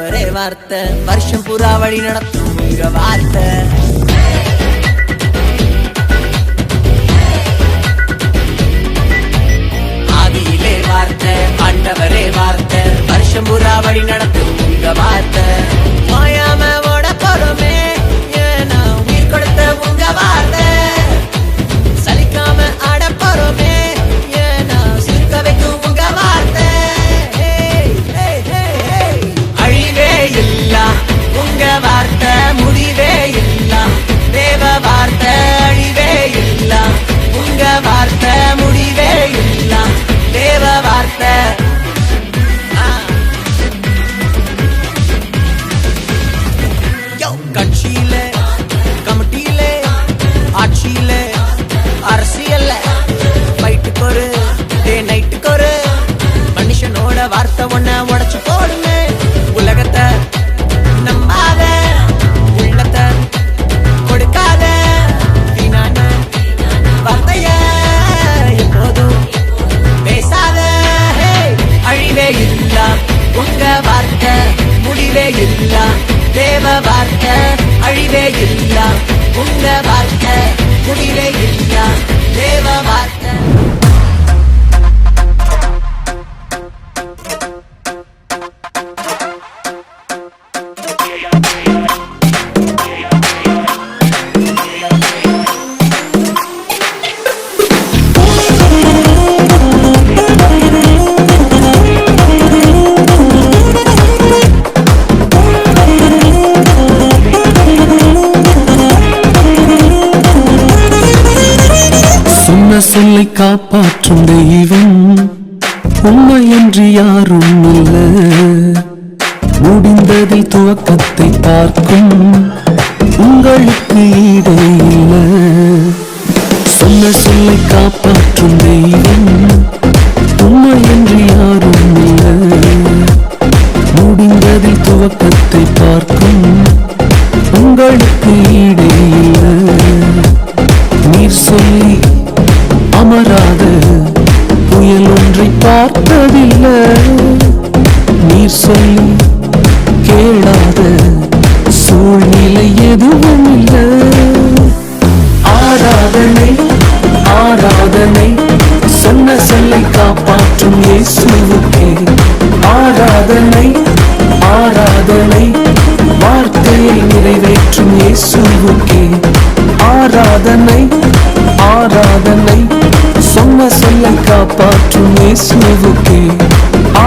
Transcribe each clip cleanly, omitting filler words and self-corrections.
ஆண்டவரே வார்த்தை வருஷம் புறா வழி நடத்தும் உங்க வார்த்தை. ஆதியிலே வார்த்தை ஆண்டவரே வார்த்தை வருஷம் புறா வழி நடத்தும் உங்க வார்த்தை. மாயாம ஓட போறோமே ஏன்னா உயிர் கொடுத்த உங்க வார்த்தை. சலிக்காம ஆட போறோமே ஏன்னா சிரிக்க வைக்கும் உங்க வார்த்தை. அழிவே இல்ல உங்க வார்த்தை முடிவே இல்ல தேவ வார்த்தை. அழிவே இல்ல உங்க வார்த்தை முடிவே இல்ல தேவ வார்த்தை. கட்சியில கமிட்டியில ஆட்சியில அரசியல்ல ஃபைட்டுக்கு ஒரு டே நைட்டுக்கு ஒரு மனுஷனோட வார்த்தை ஒன்ன உடைச்சு போடுங்க. உலகத்தை நம்பாத உள்ளத்தை கொடுக்காத வீணான வார்த்தைய எப்போதும் பேசாத. அழிவே இல்ல உங்க வார்த்தை முடிவே இல்ல தேவ வார்த்தை. அழிவே இல்ல உங்க வார்த்தை முடிவே இல்ல தேவ வார்த்தை. சொல்லை காப்பாற்றும் தெய்வம் உண்மையன்றி யாரும் இல்ல. முடிந்ததில் துவக்கத்தை பார்க்கும் உங்களுக்கு ஈடே இல்ல. சொன்ன சொல்லை காப்பாற்றும் தெய்வம் உண்மையன்றி யாரும் இல்ல. முடிந்ததில் துவக்கத்தை பார்க்கும் உங்களுக்கு ஈடே இல்ல. நீர் சொல்லி அமராத புயல் ஒன்றை பார்த்ததில்லை. நீர் சொல்லி கேளாத சூழ்நிலை எதுவும் இல்லை. ஆராதனை ஆராதனை சொன்ன சொல்லை காப்பாற்றும் இயேசுவுக்கே. ஆராதனை ஆராதனை வார்த்தையை நிறைவேற்றும் இயேசுவுக்கே. ஆராதனை ஆராதனை சொன்ன சொல்லை காப்பாற்றும் இயேசுவுக்கே.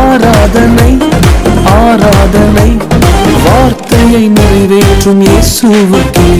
ஆராதனை ஆராதனை வார்த்தையை நிறைவேற்றும் இயேசுவுக்கே.